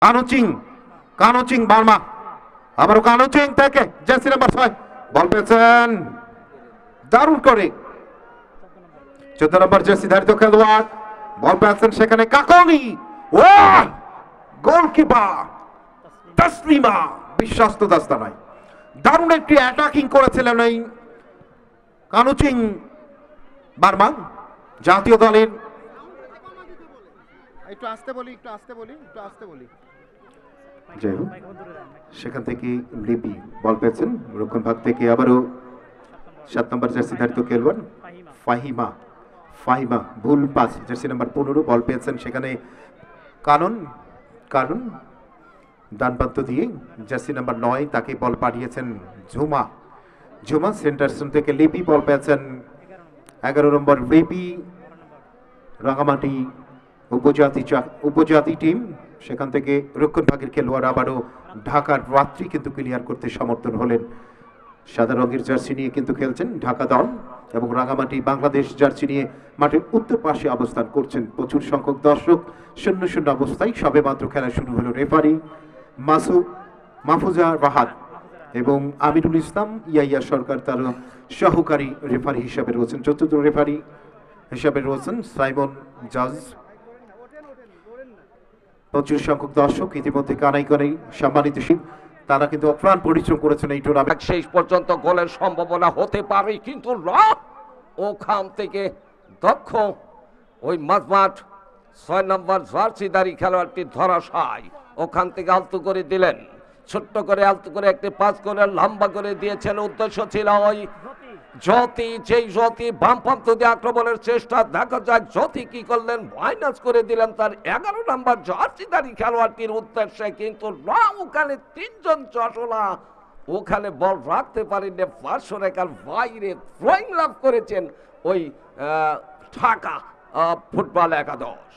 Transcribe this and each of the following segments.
কানুচিং, কানুচিং Burma, আবারও কানুচিং থেকে jersey number 6 বল পেয়েছেন দারুণ করে 14 নম্বর জার্সি ধারিত খেলোয়াড় বল পেয়েছেন সেখানে কাকলি। ওয়াহ, গোলকিপার তাসলিমা বিশ্বস্ত দাস্তা নয়, দারুণ একটি অ্যাটাকিং করেছিলেন এই কানুচিং বার্মা জাতীয় দলের। একটু আসতে বলি, একটু আসতে বলি, একটু আসতে বলি। যাই হোক, সেখান থেকে লিপি বল পেয়েছেন রক্ষণ ভাগ থেকে আবারও 7 নম্বর জার্সি ধারিত খেলোয়াড় ফাহিমা, ফাহিমা ভুল পাস, জার্সি নাম্বার 15 বল পেয়েছেন সেখানে কানন, কারণ ডান প্রান্ত দিয়ে জার্সি নাম্বার 9 তাকে বল পাঠিয়েছেন ঝুমা, ঝুমা সেন্টারসন থেকে লিপি বল পেয়েছেন 11 নম্বর লিপি। রাঙামাটি উপজাতি টিম সেখান থেকে রক্ষণ ভাগের খেলোয়াড় আবারও ঢাকার রাত্রি কিন্তু ক্লিয়ার করতে সমর্থন হলেন। সাদা রঙের জার্সি নিয়ে কিন্তু খেলছেন ঢাকা দল এবং রাঙামাটি বাংলাদেশ জার্সি নিয়ে মাঠের উত্তর পাশে অবস্থান করছেন প্রচুর সংখ্যক দর্শক। 0-0 অবস্থায় সবে মাত্র খেলা শুরু হলো। রেফারি মাহফুজা রাহাত এবং আমিরুল ইসলাম ইয়াইয়া সরকার তার সহকারী রেফারি হিসাবে রয়েছেন। চতুর্থ রেফারি হিসাবে রয়েছেন সাইমন জাজ। প্রচুর সংখ্যক দর্শক ইতিমধ্যে কানাই কানাই সম্মানিত শিব তারা কিন্তু অপ্রাণ পরিশ্রম করেছেন এই টুর্নামেন্ট। শেষ পর্যন্ত গোলের সম্ভাবনা হতে পারে, কিন্তু ওখান থেকে দক্ষ ওই মাঝমাঠ 6 নম্বর জার্সিধারী খেলোয়াড়টি ধরাশায় ওখান থেকে আলতু করে দিলেন, ছোট্ট করে আলতু করে একটি পাস করে লম্বা করে দিয়েছেন। উদ্দেশ্য ছিল ওই জ্যোতি, যেই জ্যোতি বাম প্রান্ত দিয়ে আক্রমণের চেষ্টা, দেখা যাক জ্যোতি কি করলেন, মাইনাস করে দিলেন তার 11 নম্বর জার্সিধারী খেলোয়াড়টির উদ্দেশ্যে, কিন্তু ওখানে 3 জন চটলা ওখানে বল রাখতে পারেননি, পার্শ্ব রেখার বাইরে থ্রোয়িং লাভ করেছেন ওই ঢাকা ফুটবল একাদশ।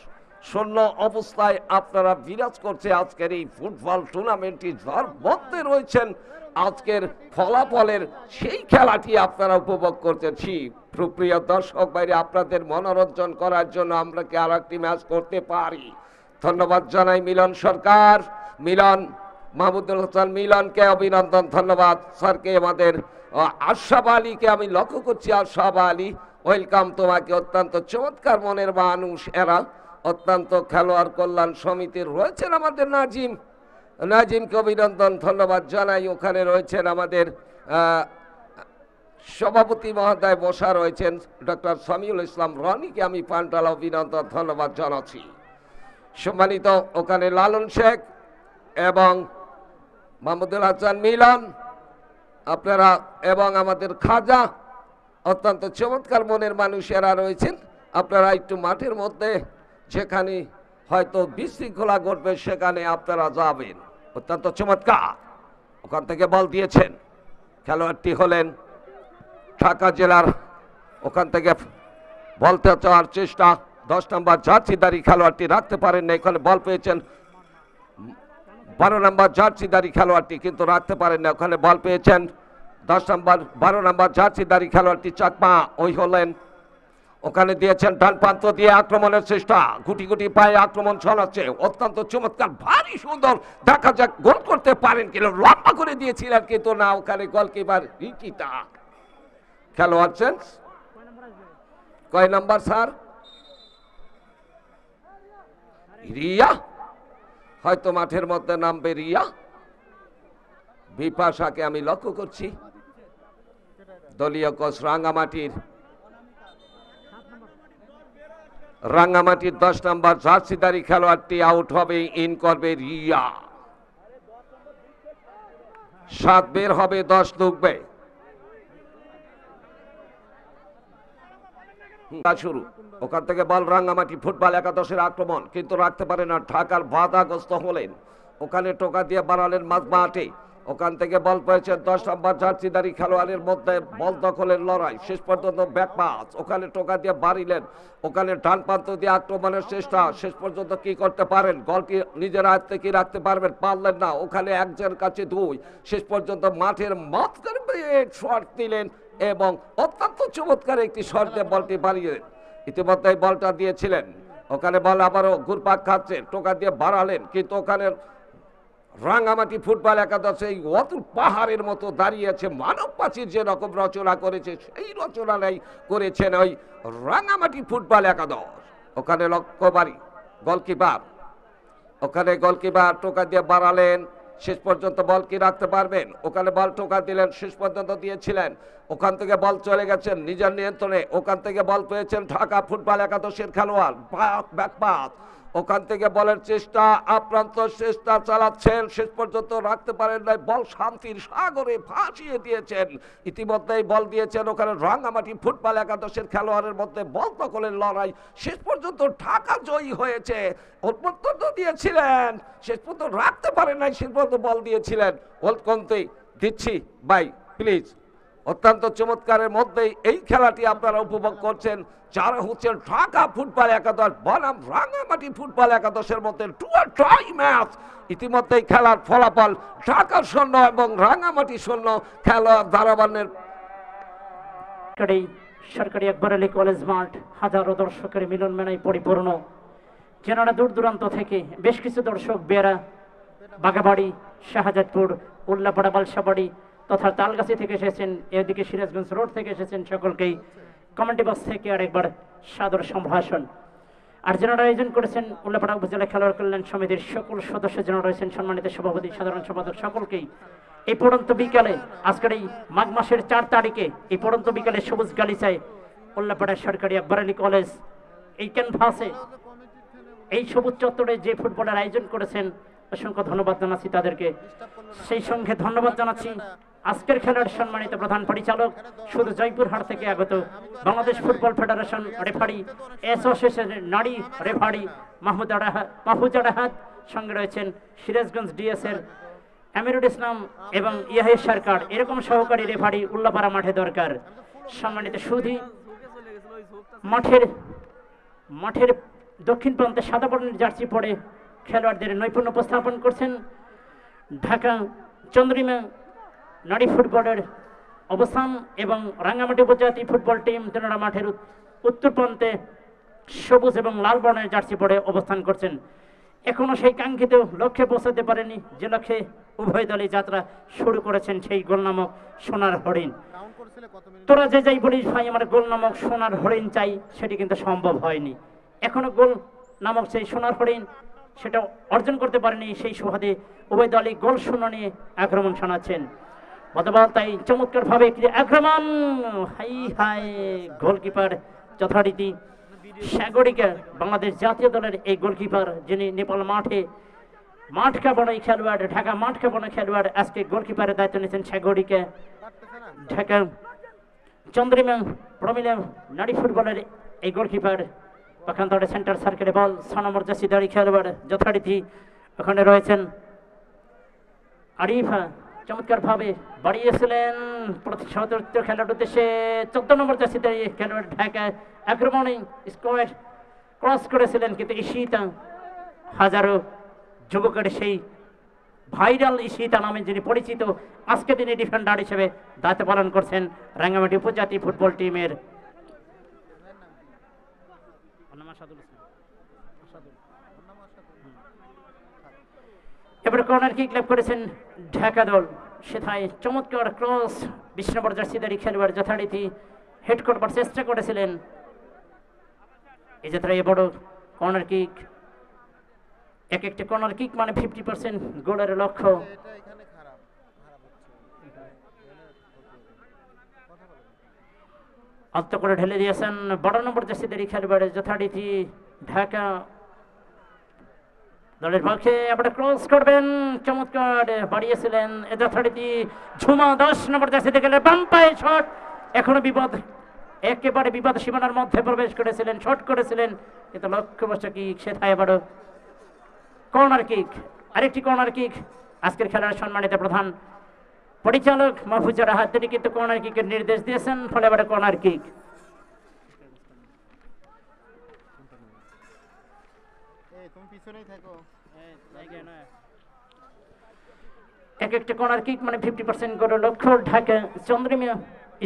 শূন্য অবস্থায় আপনারা বিরাজ করছে আজকের এই ফুটবল টুর্নামেন্টটি, যার মধ্যে রয়েছেন আজকের ফলাফলের সেই খেলাটি আপনারা উপভোগ করছেন। প্রিয় দর্শক বাইরে, আপনাদের মনোরঞ্জন করার জন্য আমরা কি আর একটি ম্যাচ করতে পারি? ধন্যবাদ জানাই মিলন সরকার, মিলন মাহমুদুল হাসান মিলনকে অভিনন্দন, ধন্যবাদ স্যারকে। আমাদের আশরাফ আলীকে আমি লক্ষ্য করছি, আশরাফ আলী ওয়েলকাম তোমাকে, অত্যন্ত চমৎকার মনের মানুষ এরা। অত্যন্ত খেলোয়াড় কল্যাণ সমিতির রয়েছেন আমাদের নাজিম, নাজিমকে অভিনন্দন ধন্যবাদ জানাই। ওখানে রয়েছেন আমাদের সভাপতি মহোদয় বসা রয়েছেন ডক্টর সামিউল ইসলাম রনিকে আমি পান্টাল অভিনন্দন ধন্যবাদ জানাচ্ছি। সম্মানিত ওখানে লালন শেখ এবং মাহমুদুল হাসান মিলন আপনারা এবং আমাদের খাজা, অত্যন্ত চমৎকার মনের মানুষেরা রয়েছেন। আপনারা একটু মাঠের মধ্যে যেখানে হয়তো বিশৃঙ্খলা ঘটবে সেখানে আপনারা যাবেন। অত্যন্ত চমৎকার ওখান থেকে বল দিয়েছেন খেলোয়াড়টি হলেন ঢাকা জেলার, ওখান থেকে বলতে চাওয়ার চেষ্টা 10 নম্বর জার্সিধারী খেলোয়াড়টি রাখতে পারেন না, এখানে বল পেয়েছেন 12 নম্বর জার্সিধারী খেলোয়াড়টি কিন্তু রাখতে পারেন না, ওখানে বল পেয়েছেন 12 নম্বর জার্সিধারী খেলোয়াড়টি চাকমা ওই হলেন, ওখানে দিয়েছেন ডান প্রান্ত দিয়ে আক্রমণের চেষ্টা, গুটি গুটি পায়ে আক্রমণ চালাচ্ছে, অত্যন্ত চমৎকার ভারী সুন্দর, দেখা যাক গোল করতে পারেন কিনা, লম্বা করে দিয়েছিলেন কিন্তু না, ওখানে গোলকিপার রিকিটা। খেলোয়াড় চেঞ্জ, কয় নাম্বার স্যার? রিয়া হয়তো মাঠের মধ্যে নামবে রিয়া, বিপাশাকে আমি লক্ষ্য করছি। দলীয় কোচ রাঙ্গামাটির 10 নম্বর জার্সিধারী খেলোয়াড়টি আউট হবে, ইন করবে রিয়া। 7 বের হবে, 10 ঢুকবে। শুরু ওখান থেকে বল রাঙ্গামাটি ফুটবল একাদশের আক্রমণ, কিন্তু রাখতে পারে না, ঢাকার বাধাগ্রস্ত হলেন, ওখানে টোকা দিয়ে বাড়ালেন মাঝমাঠে, ওখান থেকে বল পেয়েছে 10 নম্বর জার্সিধারী খেলোয়াড়ের মধ্যে, বল দখলের লড়াই, শেষ পর্যন্ত ব্যাক পাস, ওখানে টোকা দিয়ে বাড়িলেন, ওখানে ডান প্রান্ত দিয়ে আক্রমণের চেষ্টা, শেষ পর্যন্ত কি করতে পারেন, গলটি নিজের আয়ত্তে কি রাখতে পারবেন, পারলেন না, ওখানে একজনের কাছে 2, শেষ পর্যন্ত মাঠের মাঝখানে শট দিলেন এবং অত্যন্ত চমৎকার একটি শটে বলটি বাড়িয়ে ইতিমধ্যে বলটা দিয়েছিলেন, ওখানে বল আবারও ঘুরপাক খাচ্ছে, টোকা দিয়ে বাড়ালেন, কিন্তু ওখানে রাঙামাটি ফুটবল একাদশ এই অতুল পাহাড়ের মতো দাঁড়িয়েছে, মানব প্রাচীর যেরকম রচনা করেছে সেই রচনাটাই করেছেন ওই রাঙামাটি ফুটবল একাদশ। ওখানে লক্ষ্যবাড়ি গোলকিপার, ওখানে গোলকিপার টোকা দিয়ে বাড়ালেন, শেষ পর্যন্ত বল কি রাখতে পারবেন, ওখানে বল টোকা দিলেন, শেষ পর্যন্ত দিয়েছিলেন, ওখান থেকে বল চলে গেছেন নিজের নিয়ন্ত্রণে, ওখান থেকে বল পেয়েছেন ঢাকা ফুটবল একাদশের খেলোয়াড় ব্যাকপাস, ওখান থেকে বলের চেষ্টা আপ্রান্ত চেষ্টা চালাচ্ছেন, শেষ পর্যন্ত রাখতে পারেন নাই, বল শান্তির সাগরে ভাসিয়ে দিয়েছেন। ইতিমধ্যেই বল দিয়েছেন ওখানে রাঙামাটি ফুটবল একাদশের খেলোয়াড়ের মধ্যে বল দখলের লড়াই, শেষ পর্যন্ত ঢাকা জয়ী হয়েছে। ওর পর্যন্ত দিয়েছিলেন, শেষ পর্যন্ত রাখতে পারেন নাই, শেষ পর্যন্ত বল দিয়েছিলেন। ওলকন্তে দিচ্ছি ভাই প্লিজ। অত্যন্ত চমৎকারের মধ্যেই এই খেলাটি আপনারা উপভোগ করছেন, যারা হচ্ছেন ঢাকা ফুটবল একাদশ বনাম রাঙামাটি ফুটবল একাদশের মধ্যে টাই ম্যাচ। ইতিমধ্যেই খেলার ফলাফল ঢাকা শূন্য এবং রাঙামাটি শূন্য। খেলা ধারাবান্নের সরকারি আকবর আলী কলেজ মাঠ হাজারো দর্শকের মিলন মেলায় পরিপূর্ণ, যেনারা দূর দূরান্ত থেকে বেশ কিছু দর্শক বেড়া বাগাবাড়ি শাহজাদপুর উল্লাপাড়া বালসাবাড়ি তথা তালগাছি থেকে এসেছেন, এদিকে সিরাজগঞ্জ রোড থেকে এসেছেন, সকলকেই কমেন্টি বক্স থেকে আরেকবার সাদর সম্ভাষণ। আর যারা আয়োজন করেছেন উল্লাপাড়া উপজেলা খেলোয়াড় কল্যাণ সমিতির সকল সদস্য যারা রয়েছেন, সম্মানিত সভাপতি সাধারণ সম্পাদক সকলকেই এই পড়ন্ত বিকালে আজকের এই মাঘ মাসের 4 তারিখে এই পড়ন্ত বিকালে সবুজ গালিচায় উল্লাপাড়া সরকারি আকবর আলী কলেজ এই ক্যানভাসে এই সবুজ চত্বরে যে ফুটবলের আয়োজন করেছেন, অসংখ্য ধন্যবাদ জানাচ্ছি তাদেরকে। সেই সঙ্গে ধন্যবাদ জানাচ্ছি আজকের খেলার সম্মানিত প্রধান পরিচালক শুধু জয়পুরহাট থেকে আগত বাংলাদেশ ফুটবল ফেডারেশন রেফারি অ্যাসোসিয়েশনের নারী রেফারি মাহফুজা রাহাত, সঙ্গে রয়েছেন সিরাজগঞ্জ ডিএস এর আমিরুল ইসলাম এবং ইয়াহিয়া সরকার। এরকম সহকারী রেফারি উল্লাপাড়া মাঠে দরকার। সম্মানিত সুধী, মাঠের দক্ষিণ প্রান্তে সাদা বর্ণের জার্সি পরে খেলোয়াড়দের নৈপুণ্য উপস্থাপন করছেন ঢাকা চন্দ্রিমা নারী ফুটবলের অবস্থান এবং রাঙ্গামাটি উপজাতি ফুটবল টিম তেনারা মাঠের উত্তর প্রান্তে সবুজ এবং লাল বর্ণের জার্সি পরে অবস্থান করছেন। এখনো সেই কাঙ্ক্ষিত লক্ষ্যে পৌঁছাতে পারেনি, যে লক্ষ্যে উভয় দলই যাত্রা শুরু করেছেন, সেই গোল নামক সোনার হরিণ। তোরা যে যাই বলিস ভাই আমার গোল নামক সোনার হরিণ চাই, সেটি কিন্তু সম্ভব হয়নি। এখনো গোল নামক সেই সোনার হরিণ সেটা অর্জন করতে পারেনি। সেই সুবাদে উভয় দলই গোল শূন্য নিয়ে আক্রমণ শোনাচ্ছেন। গতবার তাই চমৎকার ভাবে আক্রমণ, হাই হাই গোলকিপার যথারীতি সাগরিকা, বাংলাদেশ জাতীয় দলের এই গোলকিপার, যিনি নেপাল মাঠ কাঁপানো খেলোয়াড়, ঢাকা মাঠ কাঁপানো খেলোয়াড়, আজকে গোলকিপারের দায়িত্ব নিয়েছেন সাগরিকা। ঢাকা চন্দ্রিমা প্রমিলা নারী ফুটবলের এই গোলকিপার। পক্ষান্তরে সেন্টার সার্কেলে বল 6 নম্বর জার্সিধারী খেলোয়াড় যথারীতি ওখানে রয়েছেন আরিফা, চমৎকার ভাবে বাড়িয়েছিলেন সতীর্থ খেলার উদ্দেশ্যে 14 নম্বর জার্সিধারী খেলোয়াড় ঢাকা আক্রমণে স্কোয়ার ক্রস করেছিলেন, কিন্তু ঈশিতা হাজারো যুবকের সেই ভাইরাল ঈশিতা নামে যিনি পরিচিত, আজকে তিনি ডিফেন্ডার হিসেবে দায়িত্ব পালন করছেন রাঙ্গামাটি উপজাতি ফুটবল টিমের। এবার কর্নার কিক লাভ করেছেন ঢাকা দল, সেথায় চমৎকার ক্রস 20 নম্বর জার্সিধারী খেলোয়াড় যথারীতি হেড করবার চেষ্টা করেছিলেন। এই যাত্রায় বড় কর্নার কিক, এক একটা কর্নার কিক মানে 50% গোলের লক্ষ্য। আত্ম করে ঢেলে দিয়েছেন 12 নম্বর জার্সিধারী খেলোয়াড় যথারীতি ঢাকা দলের পক্ষে। আবার ক্রস করবেন, চমৎকার বাড়িয়েছিলেন যথারীতি ঝুমা 10 নম্বর জার্সিতে গেলে বাম পায়ে শট, এখনো একেবারে বিপদ সীমানার মধ্যে প্রবেশ করেছিলেন, শট করেছিলেন, কিন্তু লক্ষ্যবর্ষা কিক, সেটাই আবারও কর্নার কিক, আরেকটি কর্নার কিক। আজকের খেলার সম্মানিত প্রধান পরিচালক মাহফুজা রাহাত, তিনি কিন্তু কর্নার কিকের নির্দেশ দিয়েছেন, ফলে আবার কর্নার কিক। এক একটা কর্নার কিক মানে 50% গোলের লক্ষ্য ঢাকা চন্দ্রিমা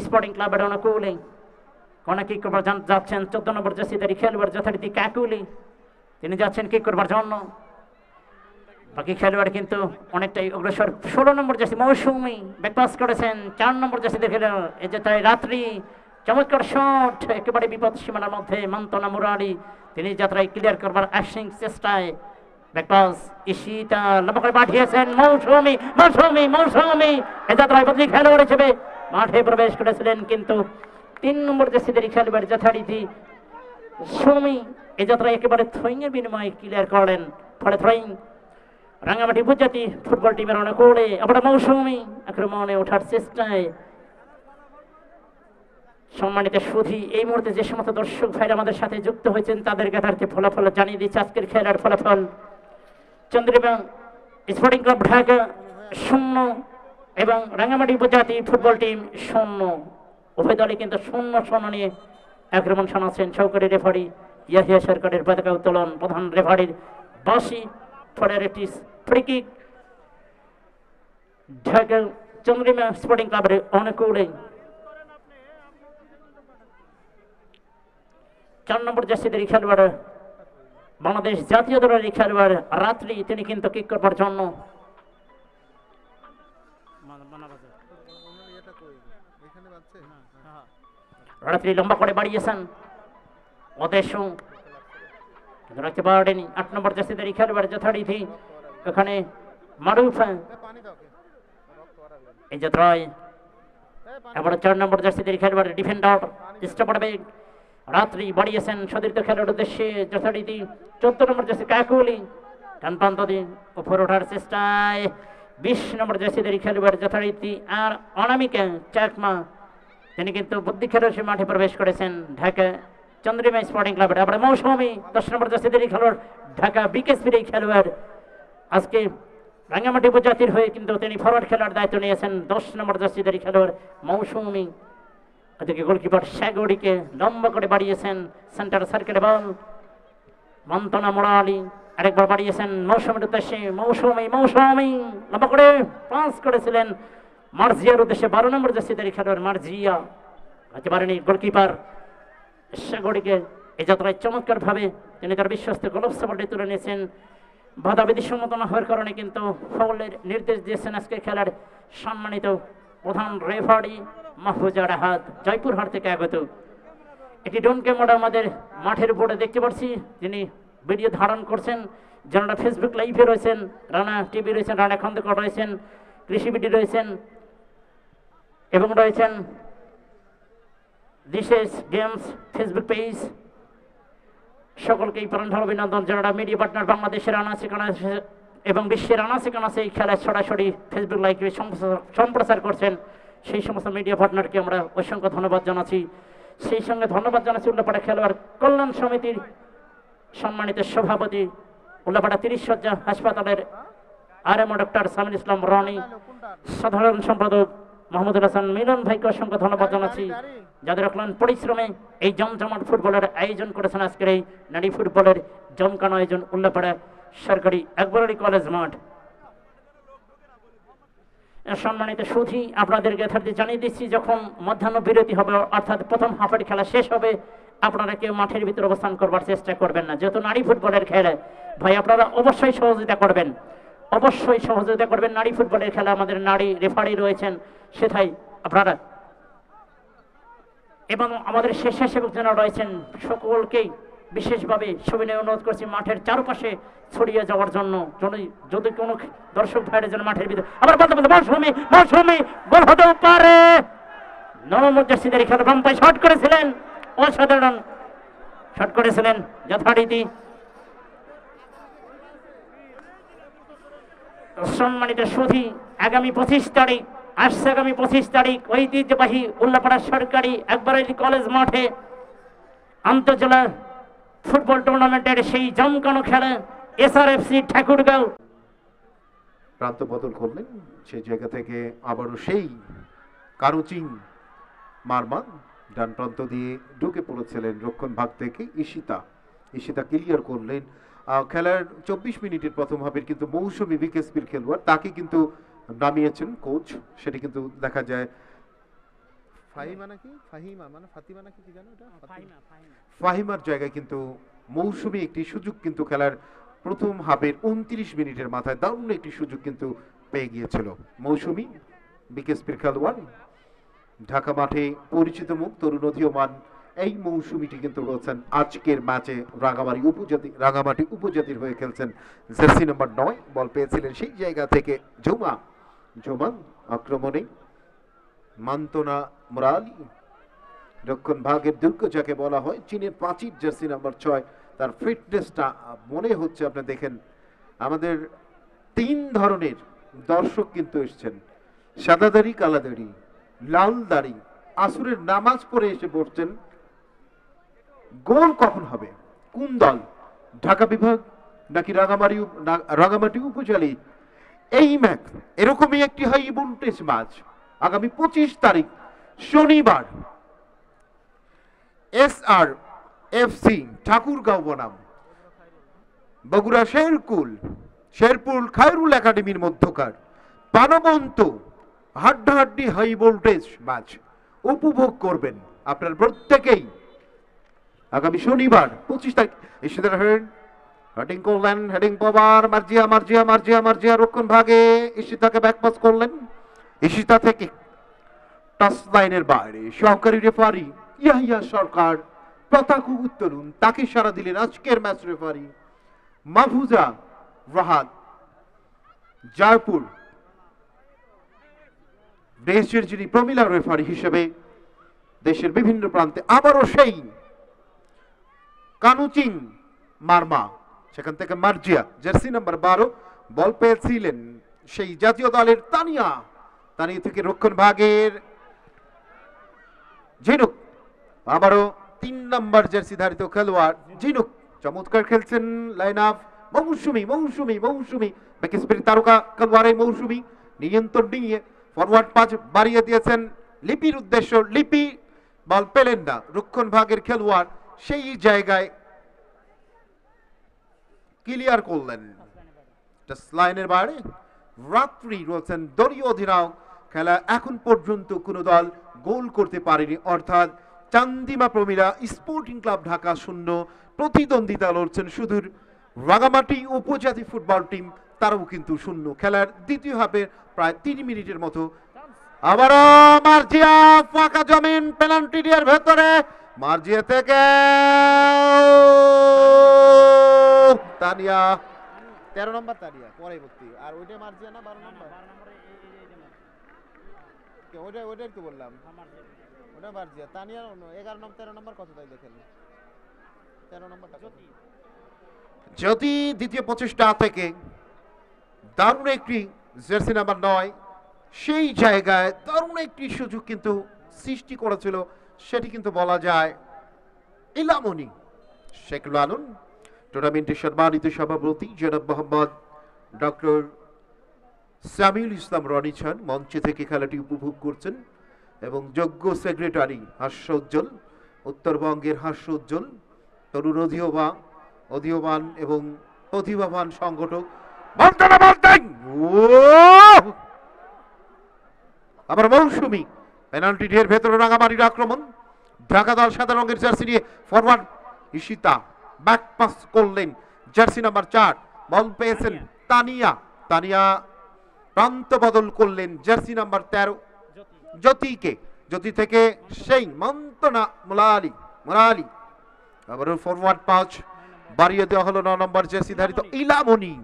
স্পোর্টিং ক্লাবের অনুকূলে। কর্নার কিক করবার যাচ্ছেন 14 নম্বর জার্সিধারী খেলোয়াড় যথারীতি কাকুলি, তিনি যাচ্ছেন কিক করবার জন্য। বাকি খেলোয়াড় কিন্তু অনেকটাই অগ্রসর। 16 নম্বর জার্সি মৌসুমী ব্যাকপাস করেছেন 4 নম্বর জার্সি দেখেন এই যে তাই রাত্রি চমৎকার শট একেবারে বিপদ সীমানার মধ্যে মন্তনা মুরারি তিনি যাত্রায় ক্লিয়ার করবার আশিং চেষ্টায় ব্যাকপাস ঈশিতা লম্বা করে পাঠিয়েছেন মৌসুমী মৌসুমী মৌসুমী এই যাত্রায় বদলি খেলোয়াড় হিসেবে মাঠে প্রবেশ করেছিলেন কিন্তু 3 নম্বর জার্সিদের খেলোয়াড় যথারীতি সৌমি এই যাত্রায় একেবারে থ্রোয়িং এর বিনিময়ে ক্লিয়ার করলেন। ফলে থ্রোয়িং রাঙ্গামাটি উপজাতি ফুটবল টিমের অনুকূলে আবার মৌসুমী আক্রমণে ওঠার চেষ্টায়। সম্মানিত সুধী এই মুহূর্তে যে সমস্ত দর্শক ভাইরা আমাদের সাথে যুক্ত হয়েছেন তাদের যথার্থে ফলাফল জানিয়ে দিচ্ছে আজকের খেলার ফলাফল। চন্দ্রিমা স্পোর্টিং ক্লাব ঢাকা 0 এবং রাঙ্গামাটি উপজাতি ফুটবল টিম 0। উভয় দলই কিন্তু 0-0 নিয়ে আক্রমণ শোনাচ্ছেন সহকারী রেফারি ইয়াহিয়া সরকারের পতাকা উত্তোলন প্রধান রেফারির বাসি। ফলের একটি free kick Dhaka Chandrima sporting ক্লাবের অনুকূলে। 4 নম্বর জার্সিদের খেলোয়াড় বাংলাদেশ জাতীয় দলের খেলোয়াড় রাত্রি তিনি কিন্তু কিক করবার জন্য রাত্রি লম্বা করে বাড়িয়েছেন অদেশ রাখতে পারেনি। 8 নম্বর জার্সিদের খেলোয়াড় যথারীতি এখানে মারুফা এই যাত্রায় এবার 4 নম্বর জার্সিদের খেলোয়াড় ডিফেন্ডার স্টপারবেগ রাত্রি বাড়িয়েছেন সতীর্থ খেলার উদ্দেশ্যে যথারীতি 14 নম্বর জার্সি কাকুলি ডান প্রান্ত দিয়ে উপর ওঠার চেষ্টায় 20 নম্বর জার্সিদের খেলোয়াড় যথারীতি আর অনামিকা চাকমা তিনি কিন্তু বুদ্ধি খেলোয়াড় মাঠে প্রবেশ করেছেন ঢাকা চন্দ্রিমা স্পোর্টিং ক্লাবের। আবার মৌসুমী 10 নম্বর জার্সিদের খেলোয়াড় ঢাকা বিকেএসপির খেলোয়াড় আজকে রাঙ্গামাটি উপজাতির হয়ে কিন্তু তিনি ফরওয়ার্ড খেলার দায়িত্ব নিয়েছেন 10 নম্বর জার্সিদের খেলোয়াড় মৌসুমী। এদিকে গোলকিপার সাগরিকে লম্বা করে বাড়িয়েছেন সেন্টার সার্কেলে বল মন্তনা মোড়ালি আরেকবার বাড়িয়েছেন মৌসুমীর উদ্দেশ্যে মৌসুমী মৌসুমী লম্বা করে পাস করেছিলেন মার্জিয়ার উদ্দেশ্যে 12 নম্বর জার্সিদের খেলোয়াড় মার্জিয়া হতে পারেনি গোলকিপার সাগরিকে এই যাত্রায় চমৎকার ভাবে তিনি তার বিশ্বস্ত গ্লোভস বলটি তুলে নিয়েছেন। বাধাবিধি সম্মত না হওয়ার কারণে কিন্তু ফাউলের নির্দেশ দিয়েছেন আজকে খেলার সম্মানিত প্রধান রেফারি মাহফুজা রাহাত জয়পুরহাট থেকে আগত। এটি ডোন ক্যামেরা আমাদের মাঠের উপরে দেখতে পাচ্ছি যিনি ভিডিও ধারণ করছেন যারা ফেসবুক লাইভে রয়েছেন রানা টিভি রয়েছেন রানা খন্দকার রয়েছেন কৃষি বিডি রয়েছেন এবং রয়েছেন দিশেষ গেমস ফেসবুক পেজ সকলকেই প্রাণঢাল অভিনন্দন। যারা মিডিয়া পার্টনার বাংলাদেশের আনাচে কানাচে এবং বিশ্বের আনাচে কানাচে এই খেলা সরাসরি ফেসবুক লাইভে সম্প্রচার করছেন সেই সমস্ত মিডিয়া পার্টনারকে আমরা অসংখ্য ধন্যবাদ জানাচ্ছি। সেই সঙ্গে ধন্যবাদ জানাচ্ছি উল্লাপাড়া খেলোয়াড় কল্যাণ সমিতির সম্মানিত সভাপতি উল্লাপাড়া 30 শয্যা হাসপাতালের আরএমও ডক্টর সামিল ইসলাম রনি, সাধারণ সম্পাদক মোহাম্মদুল হাসান মিলন ভাইকে অসংখ্য ধন্যবাদ জানাচ্ছি যাদের অক্লান পরিশ্রমে এই জমজমাট ফুটবলের আয়োজন করেছেন। আজকের এই নারী ফুটবলের জমকানো আয়োজন উল্লাপাড়া সরকারি আকবর আলী কলেজ মাঠ। সম্মানিত সুধী আপনাদেরকে যথার্থে জানিয়ে দিচ্ছি যখন মধ্যাহ্ন বিরতি হবে অর্থাৎ প্রথম হাফের খেলা শেষ হবে আপনারা কেউ মাঠের ভিতরে অবস্থান করবার চেষ্টা করবেন না। যেহেতু নারী ফুটবলের খেলা ভাই আপনারা অবশ্যই সহযোগিতা করবেন, অবশ্যই সহযোগিতা করবেন। নারী ফুটবলের খেলা আমাদের নারী রেফারি রয়েছেন সেটাই আপনারা এবং আমাদের স্বেচ্ছাসেবক যারা রয়েছেন সকলকেই বিশেষভাবে সবিনয় অনুরোধ করছি মাঠের চারপাশে ছড়িয়ে যাওয়ার জন্য যদি কোনো দর্শক ভাইয়ের জন্য মাঠের ভিতরে আবার বলতে বলতে মৌসুমী মৌসুমী গোল হতেও পারে। 9 নম্বর জার্সিদের খেলা বাম্পাই শট করেছিলেন অসাধারণ শট করেছিলেন যথারীতি। সম্মানিত সুধী আগামী 25 তারিখ আসছে আগামী 25 তারিখ ঐতিহ্যবাহী উল্লাপাড়া সরকারি আকবর আলী কলেজ মাঠে আন্তঃজেলা ফুটবল টুর্নামেন্টের সেই জমকানো খেলা এসআরএফসি ঠাকুরগাঁও প্রান্ত বদল করলেন সেই জায়গা থেকে আবারও সেই কারুচিং মারমা ডান প্রান্ত দিয়ে ঢুকে পড়েছিলেন রক্ষণ ভাগ থেকে ঈশিতা ক্লিয়ার করলেন। খেলার 24 মিনিটের প্রথম হাফের কিন্তু মৌসুমী বিকেএসপির খেলোয়াড় তাকে কিন্তু নামিয়েছেন কোচ, সেটি কিন্তু দেখা যায় ফাহিমার জায়গায় কিন্তু মৌসুমী একটি সুযোগ কিন্তু খেলার প্রথম হাফের 29 মিনিটের মাথায় দারুণ একটি সুযোগ কিন্তু পেয়ে গিয়েছিল মৌসুমী, বিকেএসপির খেলোয়াড়। ঢাকা মাঠে পরিচিত মুখ, তরুণ উদীয়মান এই মৌসুমীটি কিন্তু রয়েছেন আজকের ম্যাচে রাঙামাটি উপজাতির হয়ে খেলছেন। জার্সি নম্বর 9 বল পেয়েছিলেন সেই জায়গা থেকে জুমা আক্রমণে মান্তনা মুরালি, রক্ষণ ভাগের দুর্গ যাকে বলা হয়, চীনের প্রাচীর জার্সি নাম্বার 6। তার ফিটনেসটা মনে হচ্ছে, আপনি দেখেন আমাদের 3 ধরনের দর্শক কিন্তু এসছেন, সাদা দাড়ি, কালা দাড়ি, লাল দাড়ি, আসরের নামাজ পড়ে এসে বসছেন। গোল কখন হবে, কোন দল, ঢাকা বিভাগ নাকি রাঙামাটি উপজেলা? এই ম্যাচ এরকমই একটি হাই ভোল্টেজ ম্যাচ আগামী 25 তারিখ শনিবার SRFC ঠাকুরগাঁও বনাম বগুড়া শেরপুর খায়রুল একাডেমির মধ্যকার প্রাণবন্ত হাড্ডাহাড্ডি হাই ভোল্টেজ ম্যাচ উপভোগ করবেন আপনার প্রত্যেকেই আগামী শনিবার 25 তারিখ। হেডিং করলেন, হেডিং পাওয়ার মার্জিয়া রক্ষণ ভাগে ঈশিতাকে ব্যাকপাস করলেন, ঈশিতা থেকে টাচ লাইনের বাইরে সহকারী রেফারি ইয়াহিয়া সরকার পতাকা উত্তোলন, তাকে সারা দিলেন আজকের ম্যাচ রেফারি মাহফুজা রাহাত জারপুর, দেশের যিনি প্রমিলা রেফারি হিসেবে দেশের বিভিন্ন প্রান্তে। আবারও সেই কানুচিং মারমা, সেখান থেকে মার্জিয়া জার্সি নাম্বার 12 বল পেয়েছিলেন সেই জাতীয় দলের তানিয়া থেকে রক্ষণ ভাগের ঝিনুক, আবারও 3 নম্বর জার্সি ধারিত খেলোয়াড় ঝিনুক চমৎকার খেলছেন। লাইন আপ মৌসুমী বিকেএসপির তারকা খেলোয়াড় এই মৌসুমী নিয়ন্ত্রণ নিয়ে ফরওয়ার্ড পাঁচ বাড়িয়ে দিয়েছেন লিপির উদ্দেশ্য, লিপি বল পেলেন না, রক্ষণ ভাগের খেলোয়াড় সেই জায়গায় ক্লিয়ার করলেন লাইনের বাইরে। রাত্রি রয়েছেন দলীয় অধিনায়ক, খেলা এখন পর্যন্ত কোনো দল গোল করতে পারেনি, অর্থাৎ চান্দিমা প্রমিলা স্পোর্টিং ক্লাব ঢাকা 0, প্রতিদ্বন্দ্বিতা লড়ছেন সুদূর রাঙামাটি উপজাতি ফুটবল টিম, তারাও কিন্তু 0। খেলার দ্বিতীয় হাফে প্রায় 3 মিনিটের মতো। আবারও মার্জিয়া ফাঁকা জমিন, পেনাল্টি এরিয়ার ভেতরে মার্জিয়া থেকে তানিয়া, 13 নম্বর তানিয়া পরবর্তী, আর ওইটা মার্জিয়া না 12 নম্বর, ওইটা একটু বললাম, ওটা মার্জিয়া, তানিয়া 11 নম্বর 13 নম্বর কত তাই দেখেন, 13 নম্বরটা যদি দ্বিতীয় প্রচেষ্টা থেকে দারুণ একটি জার্সি নাম্বার 9 সেই জায়গায় দারুণ একটি সুযোগ কিন্তু সৃষ্টি করেছিল, সেটি কিন্তু বলা যায় ইলামনি শেখুল আলম। টুর্নামেন্টের সম্মানিত সভাপতি জনাব মোহাম্মদ ডক্টর সামিউল ইসলাম রনি খান মঞ্চে থেকে খেলাটি উপভোগ করছেন, এবং যোগ্য সেক্রেটারি হাস্যোজ্জ্বল, উত্তরবঙ্গের হাস্যোজ্জ্বল তরুণ অধীয়মান এবং প্রতিভাবান সংগঠক আবার মৌসুমী পেনাল্টি এর ভেতরে রাঙামাটির আক্রমণ, ঢাকা দল সাদা রঙের জার্সি নিয়ে ফরওয়ার্ড ঈশিতা ব্যাক পাস করলেন জার্সি নাম্বার 4, বল পেয়েছেন তানিয়া প্রান্ত বদল করলেন জার্সি নাম্বার 13 জ্যোতি থেকে সেই মন্তনা মুরালি, আবার ফরওয়ার্ড 5 বাড়িয়ে দেওয়া হলো 9 নম্বর জার্সি ধারিত ইলামনি।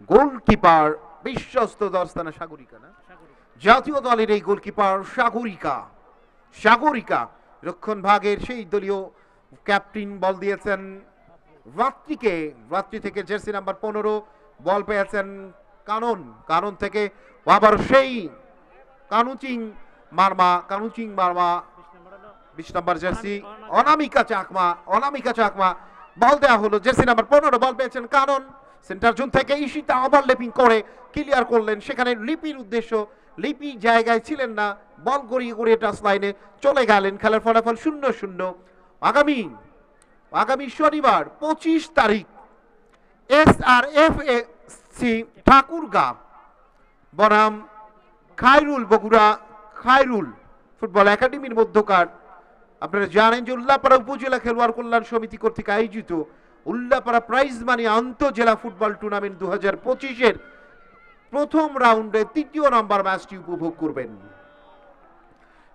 গোলকিপার বিশ্বস্ত দস্তানা সাগরিকা, না জাতীয় দলের এই গোলকিপার সাগরিকা রক্ষণ ভাগের সেই দলীয় ক্যাপ্টেন বল দিয়েছেন রাত্রি থেকে জার্সি নাম্বার 15 বল পেয়েছেন কানন থেকে, আবার সেই কানুচিং মারমা 20 নম্বর জার্সি অনামিকা চাকমা বল দেওয়া হলো জার্সি নাম্বার 15, বল পেয়েছেন কানন, সেন্টার জোন থেকে ঈশিতা ওভারল্যাপিং করে ক্লিয়ার করলেন, সেখানে লিপির উদ্দেশ্য, লিপি জায়গায় ছিলেন না, বল গড়িয়ে টাচ লাইনে চলে গেলেন। খেলার ফলাফল 0-0। আগামী শনিবার 25 তারিখ SRFC ঠাকুরগাঁও বনাম বগুড়া খায়রুল ফুটবল একাডেমির মধ্যকার, আপনারা জানেন যে উল্লাপাড়া উপজেলা খেলোয়াড় কল্যাণ সমিতি কর্তৃক আয়োজিত উল্লাপাড়া প্রাইজ মানি আন্তঃজেলা ফুটবল টুর্নামেন্ট 2025-এর প্রথম রাউন্ডে 3য় নাম্বার ম্যাচটি উপভোগ করবেন।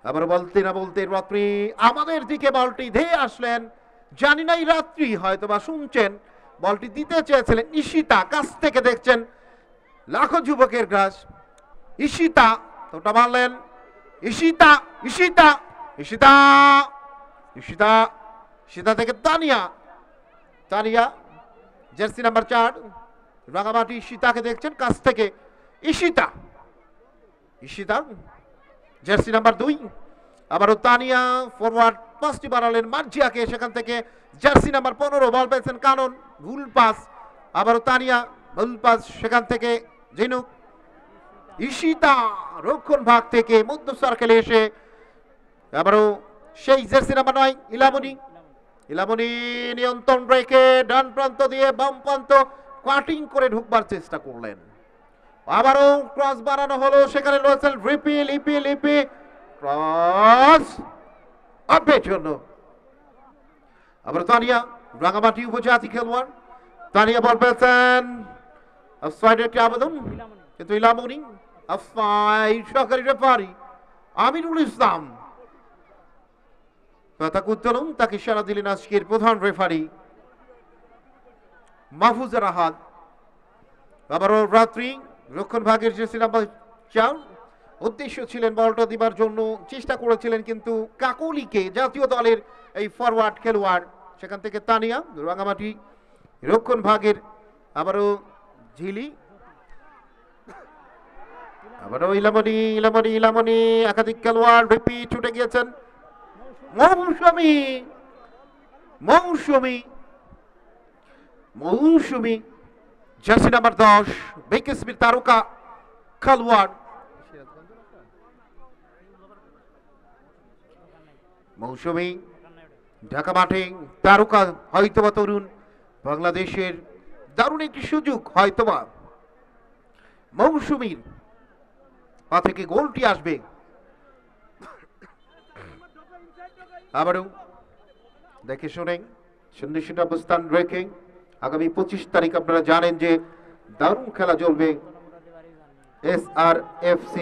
আবার বলতে না বলতে রাত্রি আমাদের দিকে বলটি ধেয়ে আসলেন, জানি না এই রাত্রি হয়তো বা শুনছেন, বলটি দিতে চেয়েছিলেন ঈশিতা, কাছ থেকে দেখছেন লাখো যুবকের গ্রাস ঈশিতা, তোটা মারলেন ঈশিতা, ঈশিতা, ঈশিতা, ঈশিতা, ঈশিতা থেকে তানিয়া, তানিয়া জার্সি নাম্বার 4 রাঙামাটি ঈশিতাকে দেখছেন কাছ থেকে, ঈশিতা, ঈশিতা জার্সি নাম্বার 2, আবারও তানিয়া ফরওয়ার্ড পাসটি বাড়ালেন মার্জিয়াকে, সেখান থেকে জার্সি নাম্বার 15 বল পেয়েছেন কানন, ভুল পাস, আবারও তানিয়া ভুল পাস, সেখান থেকে ঝিনুক, ঈশিতা রক্ষণ ভাগ থেকে মধ্য সার্কেলে এসে আবারও সেই জার্সি নাম্বার 9 ইলামনি, ইলামনি নিয়ন্ত্রণ রেখে ডান প্রান্ত দিয়ে বাম প্রান্ত কাটিং করে ঢুকবার চেষ্টা করলেন, আবারও ক্রস বানানো হলো, সেখানে রয়েছেন লিপি, লিপি, লিপি, ক্রস আপের জন্য, আবার তানিয়া রাঙামাটি উপজাতি খেলোয়াড়, তানিয়া বল পেয়েছেন, অফসাইডের একটি আবেদন, কিন্তু ইলামনি অফসাইড, সহকারী রেফারি আমিনুল ইসলাম কথা উত্তোলন, তাকে ইশারা দিলেন আজকের প্রধান রেফারি মাহফুজা রাহাত। আবারও রাত্রি রক্ষণ ভাগের জার্সি নাম্বার 4 উদ্দেশ্য ছিলেন বলটা দিবার জন্য চেষ্টা করেছিলেন, কিন্তু কাকলিকে জাতীয় দলের এই ফরওয়ার্ড খেলোয়াড়, সেখান থেকে তানিয়া রাঙামাটি রক্ষণ ভাগের, আবারও ঝিলি, আবারও ইলামনি, ইলামনি, ইলামনি একাধিক খেলোয়াড় রিপি ছুটে গিয়েছেন, মৌসুমী, মৌসুমী, মৌসুমী জার্সি নাম্বার 10 বিকেএসপির তারকা খেলোয়াড়, মৌসুমী ঢাকা মাঠে তারকা, হয়তোবা তরুণ বাংলাদেশের দারুণ একটি সুযোগ, হয়তোবা মৌসুমীর পা থেকে গোলটি আসবে। আবারও দেখে শুনে সুনিশ্চিত অবস্থান রেখে আগামী 25 তারিখ আপনারা জানেন যে দারুণ খেলা চলবে SRFC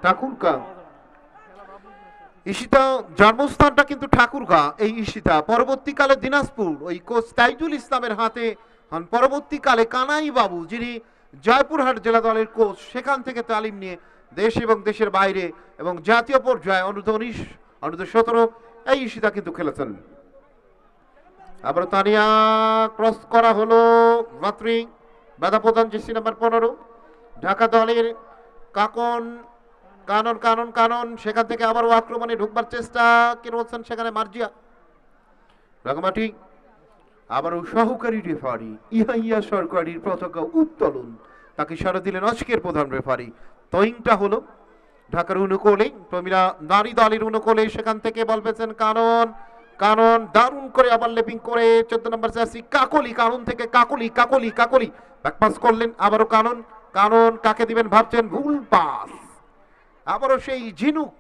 ঠাকুরগাঁ। ঈশিতা জন্মস্থানটা কিন্তু ঠাকুরগাঁ, এই ঈশিতা পরবর্তীকালে দিনাজপুর ওই কোচ তাইজুল ইসলামের হাতে হন, পরবর্তীকালে কানাই বাবু যিনি জয়পুরহাট জেলা দলের কোচ, সেখান থেকে তালিম নিয়ে দেশ এবং দেশের বাইরে এবং জাতীয় পর্যায়ে অনূর্ধ্ব-19 অনূর্ধ্ব-17 এই ঈশিতা কিন্তু খেলেছেন। আবার তানিয়া ক্রস করা হলো, রাত্রি বাধা প্রদান জার্সি নাম্বার 15 ঢাকা দলের কাকন, কানন, কানন, কানন, সেখান থেকে আবারও আক্রমণে ঢুকবার চেষ্টা, কে রয়েছেন সেখানে মার্জিয়া রাঙামাটি, আবারও সহকারী রেফারি ইহাইয়া সরকারির পতাকা উত্তোলন, তাকে ইশারা দিলেন আজকের প্রধান রেফারি। তৈংটা হলো ঢাকার অনুকূলে, প্রমিলা নারী দলের অনুকূলে, সেখান থেকে বল পেয়েছেন কানন, কানন দারুণ করে আবার লেপিং করে 14 নম্বর জার্সি কাকলি, কানন থেকে কাকলি, কাকলি, কাকলি ব্যাকপাস করলেন, আবারও কানন, কানন কাকে দিবেন ভাবছেন, ভুল পাস, আবারও সেই ঝিনুক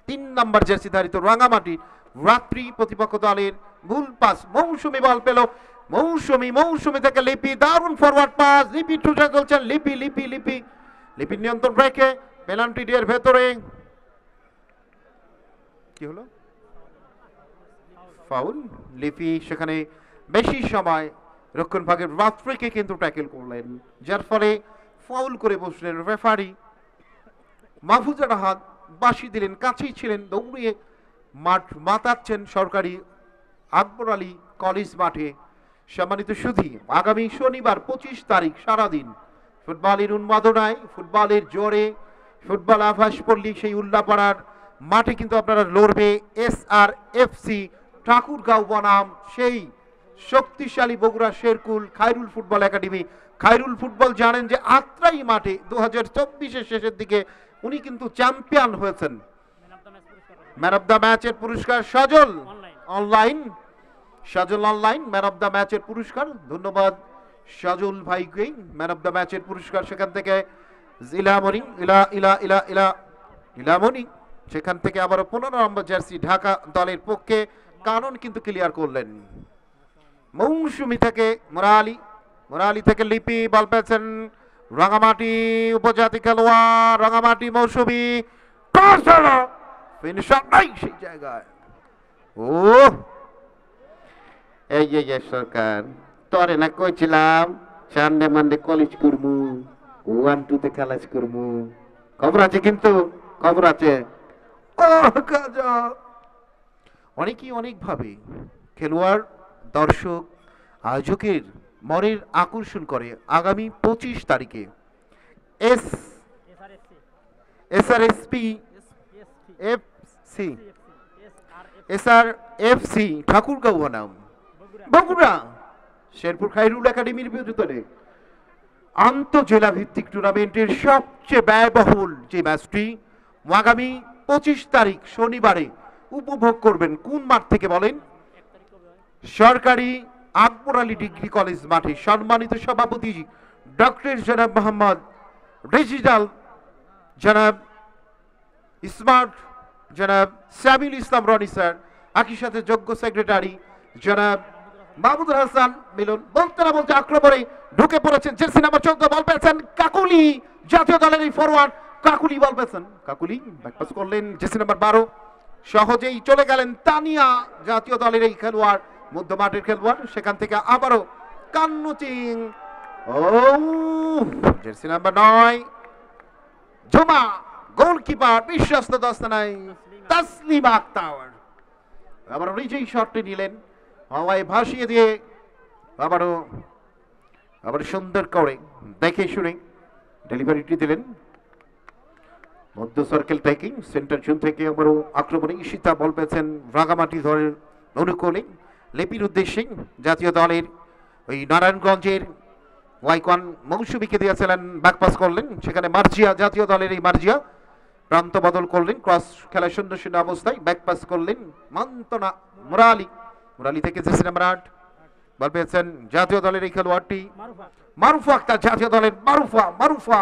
3 নম্বর জার্সি ধারিত রাঙামাটি রাত্রি প্রতিপক্ষ দলের ভুল পাস, মৌসুমী বল পেল, মৌসুমী, মৌসুমী থেকে লিপি দারুণ ফরওয়ার্ড পাস, লিপি ছুটে চলছেন, লিপি, লিপি, লিপি, লিপি নিয়ন্ত্রণ রেখে পেনাল্টি এর ভেতরে কি হলো, ফাউল, লিপি সেখানে বেশি সময় রক্ষণ ভাগের রাত্রিকে কিন্তু ট্যাকেল করলেন, যার ফলে ফাউল করে বসলেন রেফারি মাহফুজা রাহাত, বাঁশি দিলেন, কাছেই ছিলেন, দৌড়িয়ে মাঠ মাতাচ্ছেন সরকারি আকবর আলী কলেজ মাঠে। সম্মানিত সুধী, আগামী শনিবার 25 তারিখ সারাদিন ফুটবলের উন্মাদনায়, ফুটবলের জোরে, ফুটবল আভাস পল্লী সেই উল্লাপাড়ার মাঠে কিন্তু আপনারা লড়বে SRFC ঠাকুরগাঁও বনাম সেই শক্তিশালী Bogura Sherkul Khairul football academy. Khairul football জানেন যে আত্রাই মাঠে 2024-এর শেষের দিকে উনি কিন্তু চ্যাম্পিয়ন হয়েছেন, ম্যান অফ দ্য ম্যাচের পুরস্কার Sajal online, Sajal online man of the ম্যাচের পুরস্কার, ধন্যবাদ সজল ভাইকে, ম্যান অফ দ্য ম্যাচের পুরস্কার। সেখান থেকে ইলামনি, ইলামনি সেখান থেকে আবারও 15 নম্বর জার্সি ঢাকা দলের পক্ষে কানন কিন্তু ক্লিয়ার করলেন। মৌসুমী থেকে মুরালি, মুরালি থেকে লিপি বল পেয়েছেন রাঙামাটি উপজাতি খেলোয়াড়, রাঙামাটি মৌসুমী ফিনিশার নাই সেই জায়গায়। ও এই যে সরকার তরে না কইছিলাম সামনে মানডে কলেজ করবো, 1-2 তে খেলাজ করবো, খবর আছে কিন্তু, খবর আছে। ও গাজা অনেকেই অনেকভাবে খেলোয়াড়, দর্শক, আয়োজকের মনের আকর্ষণ করে। আগামী 25 তারিখে SRSP FC SRFC ঠাকুরগাঁও বনাম বগুড়া শেরপুর খাইরুল একাডেমির বিরুদ্ধে আন্তঃজেলা ভিত্তিক টুর্নামেন্টের সবচেয়ে ব্যয়বহুল যে ম্যাচটি আগামী 25 তারিখ শনিবারে উপভোগ করবেন কোন মাঠ থেকে বলেন? সরকারি আকবর আলী ডিগ্রি কলেজ মাঠে সম্মানিত সভাপতি ডক্টর জনাব মোহাম্মদ রেজিনাল, জনাব স্মার্ট, জনাব সামিল ইসলাম রনি স্যার, একই সাথে যোগ্য সেক্রেটারি জনাব মাহমুদুল হাসান মিলন। বলতে না বলতে আক্রমণে ঢুকে পড়েছেন জার্সি নাম্বার 14 বল পেয়েছেন কাকুলি, জাতীয় দলের এই ফরওয়ার্ড কাকুলি বল পেয়েছেন, কাকুলি ব্যাকপাস করলেন জার্সি নাম্বার 12, সহজেই চলে গেলেন তানিয়া, জাতীয় দলের এই খেলোয়াড়, মধ্য মাঠের খেলোয়াড়। সেখান থেকে আবারও কান্নুচিং, ও জার্সি নাম্বার 9 ঝুমা, গোলকিপার বিশ্বস্ত দস্তানায় তাসলিমা আক্তার আবার নিজেই শটটি নিলেন, হাওয়ায় ভাসিয়ে দিয়ে আবার সুন্দর করে দেখে শুনে ডেলিভারিটি দিলেন। মধ্য সার্কেল ট্যাকিং সেন্টার জোন থেকে আবারও আক্রমণে ঈশিতা বল পেয়েছেন রাঙামাটি দলের অনুকূলে, লেপির উদ্দেশ্যে জাতীয় দলের ওই নারায়ণগঞ্জের ওয়াইকন মৌসুমীকে দিয়েছিলেন, ব্যাকপাস করলেন, সেখানে মার্জিয়া, জাতীয় দলের এই মার্জিয়া প্রান্ত বদল করলেন, ক্রস খেলা 0-0 অবস্থায় ব্যাকপাস করলেন মন্তনা মুরালি, মুরালি থেকে জার্সি নাম্বার 8 বল পেয়েছেন জাতীয় দলের এই খেলোয়াড়টি মারুফা আক্তার, জাতীয় দলের মারুফা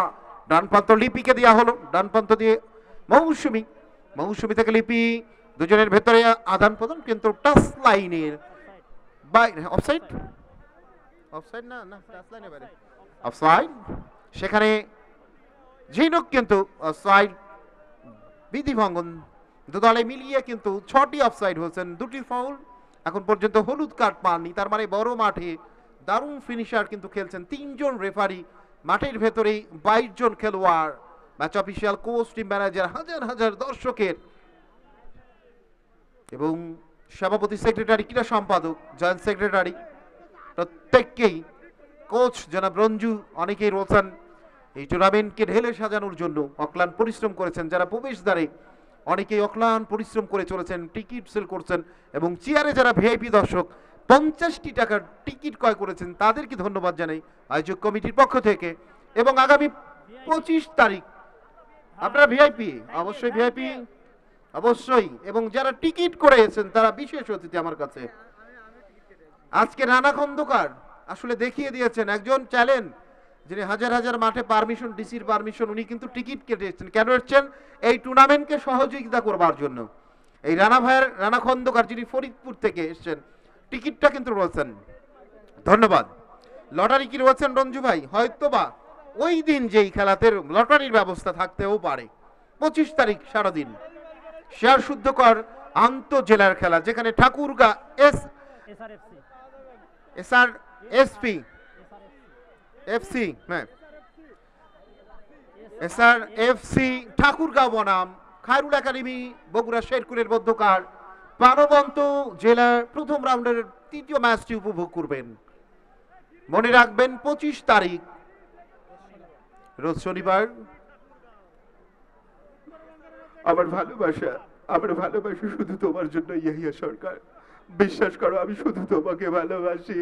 ডান প্রান্ত লিপিকে দেওয়া হলো, ডান প্রান্ত দিয়ে মৌসুমী, মৌসুমী থেকে লিপি, দুজনের ভেতরে আদান প্রদান কিন্তু টাচ লাইনের বাইরে, অফসাইড, অফসাইড না, টাচ লাইনের বাইরে অফসাইড, সেখানে ঝিনুক কিন্তু অফসাইড বিধিভঙ্গন, দুদলে মিলিয়ে কিন্তু 6টি অফসাইড হয়েছেন, 2টি ফাউল, এখন পর্যন্ত হলুদ কার্ড পাননি। তার মানে বড় মাঠে দারুণ ফিনিশার কিন্তু খেলছেন 3 জন রেফারি, মাঠের ভেতরে 22 জন খেলোয়াড়, match official, coach, team manager, হাজার হাজার দর্শকের এবং সভাপতি, সেক্রেটারি, ক্রীড়া সম্পাদক, জয়েন্ট সেক্রেটারি প্রত্যেককেই, কোচ জনাব রঞ্জু, অনেকেই রয়েছেন এই টুর্নামেন্টকে ঢেলে সাজানোর জন্য অক্লান্ত পরিশ্রম করেছেন। যারা প্রবেশদ্বারে অনেকেই অক্লান্ত পরিশ্রম করে চলেছেন, টিকিট সেল করছেন এবং চেয়ারে যারা ভিআইপি দর্শক 50টি টাকার টিকিট ক্রয় করেছেন তাদেরকে ধন্যবাদ জানাই আয়োজক কমিটির পক্ষ থেকে। এবং আগামী 25 তারিখ আপনারা ভিআইপি, অবশ্যই ভিআইপি অবশ্যই, এবং যারা টিকিট করেছেন তারা বিশেষ অতিথি আমার কাছে। আজকে রানা খন্দকার আসলে দেখিয়ে দিয়েছেন একজন চ্যালেঞ্জ, যিনি হাজার হাজার মাঠে পারমিশন, ডিসির পারমিশন, উনি কিন্তু টিকিট কেটে এসেছেন। কেন এসেছেন? এই টুর্নামেন্টকে সহযোগিতা করবার জন্য। এই রানা খন্দকার যিনি ফরিদপুর থেকে এসেছেন, টিকিটটা কিন্তু রয়েছেন, ধন্যবাদ। লটারি কি রয়েছেন রঞ্জু ভাই? হয়তোবা ওই দিন যেই খেলাতে লটারির ব্যবস্থা থাকতেও পারে। 25 তারিখ সারাদিন শেয়ার শুদ্ধকর আন্তঃজেলার খেলা, যেখানে ঠাকুরগাঁ SRSP FC, হ্যাঁ SRFC ঠাকুরগাঁও বনাম খায়রুল একাডেমি বগুড়া শেরপুরের মধ্যকার প্রাণবন্ত জেলার প্রথম রাউন্ডের 3য় ম্যাচটি উপভোগ করবেন। মনে রাখবেন 25 তারিখ রোজ শনিবার। আমার ভালোবাসা শুধু তোমার জন্য ইয়াহিয়া সরকার, বিশ্বাস করো আমি শুধু তোমাকে ভালোবাসি।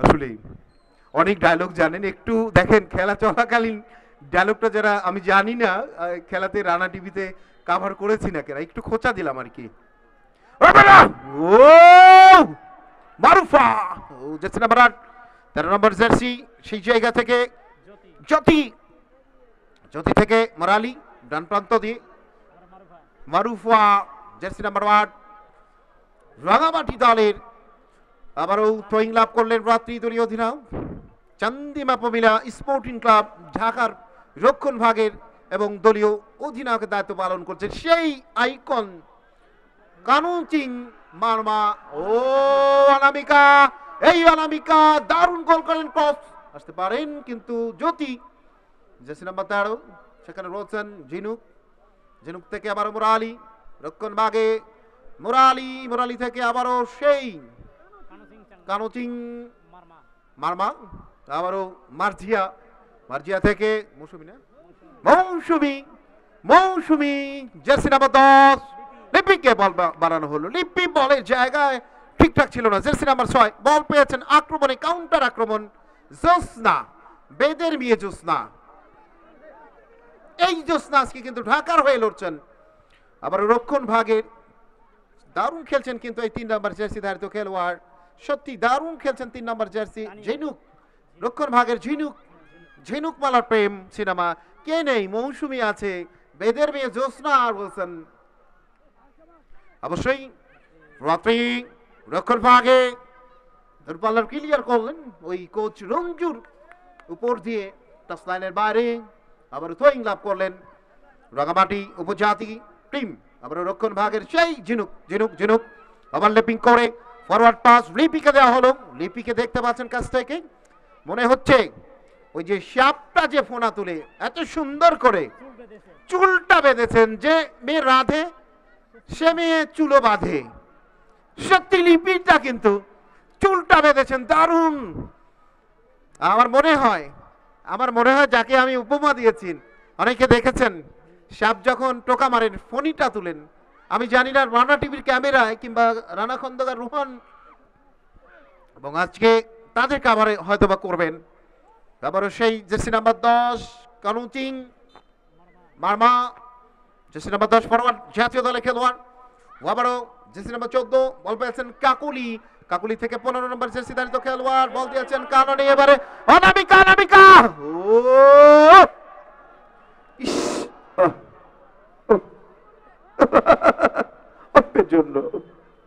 আসলে অনেক ডায়লগ জানেন, একটু দেখেন খেলা চলাকালীন ডায়লগটা যারা আমি জানি না খেলাতে রানা টিভিতে কভার করেছি না কেন, একটু খোঁচা দিলাম আর কি। ও মারুফা, ও জার্সি নাম্বার 8, 13 নম্বর জার্সি, সেই জায়গা থেকে জ্যোতি থেকে মরালি, ডান প্রান্ত দিয়ে মারুফা, জার্সি নাম্বার 8, রাঙামাটি দলের আবারও থ্রোয়িং লাভ করলেন রাত্রি দলীয় অধিনায়ক চান্দিমা প্রমিলা স্পোর্টিং ক্লাব ঢাকার রক্ষণ ভাগের এবং দলীয় অধিনায়কের দায়িত্ব পালন করছেন সেই আইকন কানুচিং মারমা। ও অনামিকা, এই অনামিকা দারুণ গোল করেন, ক্রস আসতে পারেন কিন্তু জ্যোতি জার্সি নাম্বার 13 সেখানে রয়েছেন ঝিনুক। ঝিনুক থেকে আবারও মুরালি রক্ষণ ভাগে, মুরালি থেকে আবারও সেই কানুচিং মারমা, আবারও মার্জিয়া থেকে মৌসুমি জার্সি নাম্বার 10 লিপিকে বল বাড়ানো হলো। লিপি বলের জায়গায় ঠিকঠাক ছিল না। জার্সি নাম্বার 6 বল পেয়েছেন, আক্রমণে কাউন্টার আক্রমণ জোসনা, বেদের মেয়ে জোসনা। এই জোসনা আজকে কিন্তু ঢাকার হয়ে লড়ছেন। আবার রক্ষণ ভাগের দারুণ খেলছেন কিন্তু এই 3 নম্বর জার্সি ধারিত খেলোয়াড়, সত্যি দারুণ খেলছেন 3 নম্বর জার্সি ঝিনুক। রক্ষণ ভাগের ঝিনুক মালার প্রেম সিনেমা কে নেই, মৌসুমি আছে, বেদের মেয়ে জোসনা আর বলছেন অবশ্যই রাত্রি। রক্ষণ ভাগে দূরপাল্লার ক্লিয়ার করলেন ওই কোচ রঞ্জুর উপর দিয়ে টাচ লাইনের বাইরে। আবার থ্রোয়িং লাভ করলেন রাঙামাটি উপজাতি টিম। আবার রক্ষণ ভাগের সেই ঝিনুক ওভারল্যাপিং করে ফরওয়ার্ড পাস লিপিকে দেওয়া হলো। লিপিকে দেখতে পাচ্ছেন কাছ থেকে, মনে হচ্ছে ওই যে শ্যাপটা যে ফোনা তুলে এত সুন্দর করে চুলটা বেঁধেছেন, যে মেয়ে রাধে সে মেয়ে চুলো বাঁধে। সত্যি লিপিটা কিন্তু চুলটা বেঁধেছেন দারুণ। আমার মনে হয় যাকে আমি উপমা দিয়েছি, অনেকে দেখেছেন সাপ যখন টোকা মারেন ফণিটা তুলেন। আমি জানি না রানা টিভির ক্যামেরায় কিংবা রানা খন্দকার রোহন এবং আজকে তাদের কাভারে হয়তো বা করবেন। আবারও সেই jersey number 10 Kanuching Marma, jersey number 10 forward জাতীয় দলের খেলোয়াড়। আবারও জার্সি নাম্বার 14 বল পেয়েছেন কাকুলি থেকে 15 নম্বর জার্সি ধারিত খেলোয়াড়, বল দিয়েছেন কাননে। এবারে অনামিকা ও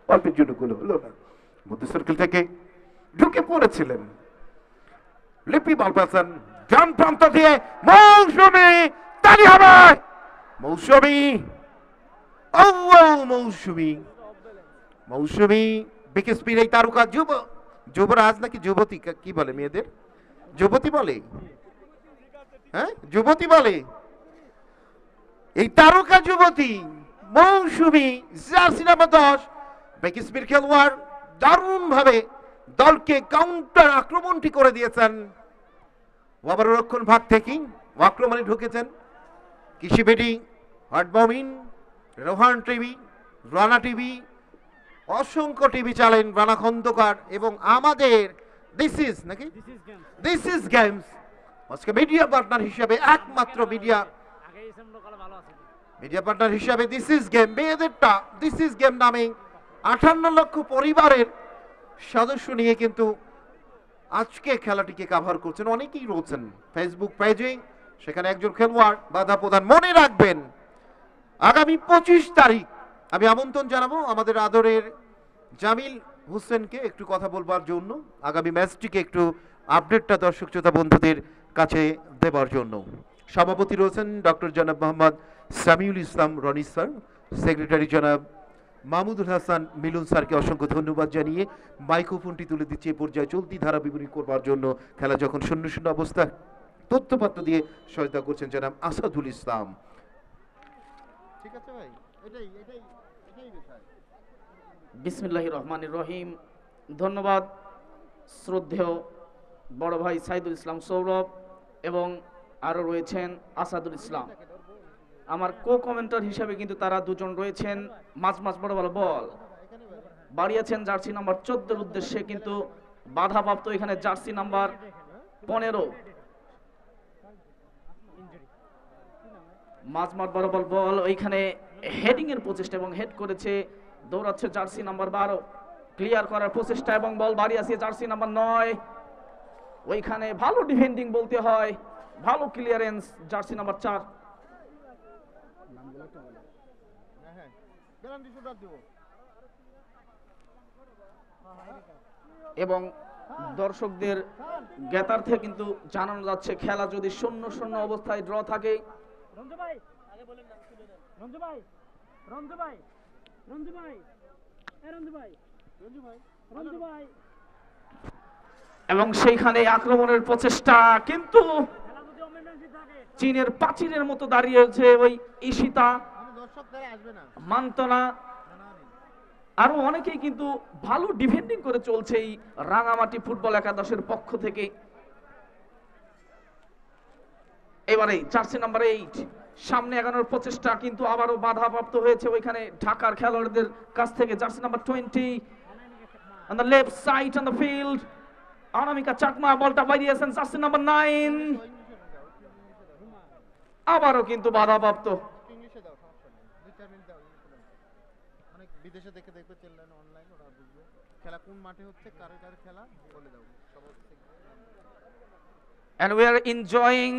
অল্পের জন্য গুলো হলো না। মধ্য সার্কেল থেকে ঢুকে পড়েছিলেন লিপি, বল পেয়েছেন ডান প্রান্ত দিয়ে মৌসুমি, তালি হবে মৌসুমি বিকেএসপির এই তারকা যুবরাজ নাকি যুবতী কি বলে মেয়েদের, যুবতী বলে, হ্যাঁ যুবতী বলে, এই তারকা যুবতী মৌসুমি জার্সি নাম্বার 10 বিকেএসপির খেলোয়াড় দারুণ ভাবে দলকে কাউন্টার আক্রমণটি করে দিয়েছেন। আবার রক্ষণ ভাগ থেকে আক্রমণে ঢুকেছেন কৃষিবেটি হটবমিন, রোহান টিভি, রানা টিভি, অসংখ্য টিভি চালেন রানা খন্দকার এবং আমাদের দিস ইজ গেমস আজকে মিডিয়া পার্টনার হিসেবে একমাত্র মিডিয়া পার্টনার হিসেবে দিস ইজ গেম মেয়েদেরটা দিস ইজ গেম নামে 58 লক্ষ পরিবারের সদস্য নিয়ে কিন্তু আজকে খেলাটিকে কভার করছেন। অনেকেই রয়েছেন ফেসবুক পেজে, সেখানে একজন খেলোয়াড় বাধা প্রদান। মনে রাখবেন আগামী 25 তারিখ আমি আমন্ত্রণ জানাবো আমাদের আদরের জামিল হোসেনকে একটু কথা বলবার জন্য, আগামী ম্যাচটিকে একটু আপডেটটা দর্শক শ্রোতা বন্ধুদের কাছে দেবার জন্য। সভাপতি রয়েছেন ডক্টর জনাব মোহাম্মদ সামিউল ইসলাম রনি স্যার, সেক্রেটারি জনাব মাহমুদুল হাসান মিলন স্যারকে অসংখ্য ধন্যবাদ জানিয়ে মাইক্রোফোনটি তুলে দিচ্ছে এ পর্যায়ে চলতি ধারা বিবরণী করবার জন্য। খেলা যখন 0-0 অবস্থা তথ্যপত্র দিয়ে সহায়তা করছেন জনাব আসাদুল ইসলাম। ঠিক আছে ভাই, এটাই বিষয়। বিসমিল্লাহির রহমানির রহিম। ধন্যবাদ শ্রদ্ধেয় বড় ভাই সাইদুল ইসলাম সৌরভ এবং আরও রয়েছেন আসাদুল ইসলাম। আমার কো কমেন্টার হিসাবে কিন্তু তারা দুজন রয়েছেন। মাঝ বড় বল বাড়িয়েছেন জার্সি নাম্বার 14 উদ্দেশ্যে, কিন্তু বাধাপ্রাপ্ত এখানে জার্সি নাম্বার 15। মাঝমাঠ বরাবর বল, ওইখানে হেডিং এর প্রচেষ্টা এবং হেড করেছে, দৌড়াচ্ছে জার্সি নাম্বার 12, ক্লিয়ার করার প্রচেষ্টা এবং বল বাড়িয়েছে জার্সি নাম্বার 9। ওইখানে ভালো ডিফেন্ডিং বলতে হয়, ভালো ক্লিয়ারেন্স জার্সি নাম্বার 4। এবং দর্শকদের জ্ঞাতার্থে কিন্তু জানানো যাচ্ছে খেলা যদি 0-0 অবস্থায় ড্র থাকে এবং সেইখানে আক্রমণের প্রচেষ্টা, কিন্তু চীনের প্রাচীরের মতো দাঁড়িয়েছে ওই ঈশিতা, মান্তনা, আরো অনেকেই কিন্তু ভালো ডিফেন্ডিং করে চলছে এই রাঙামাটি ফুটবল একাদশের পক্ষ থেকে। এবারে জার্সি নাম্বার 8 সামনে এগানোর প্রচেষ্টা, কিন্তু আবারও বাধাপ্রাপ্ত হয়েছে ওইখানে ঢাকার খেলোয়াড়দের কাছ থেকে। Jersey number 20 on the left side on the field, অনামিকা চাকমা বলটা বাইরিয়েছেন। জার্সি নাম্বার 9 আবারও কিন্তু বাধাপ্রাপ্ত। বিদেশে দেখে দেখবে চললেন অনলাইন, ওরা বুঝবে খেলা কোন মাঠে হচ্ছে, কার খেলা বলে দাও। And we are enjoying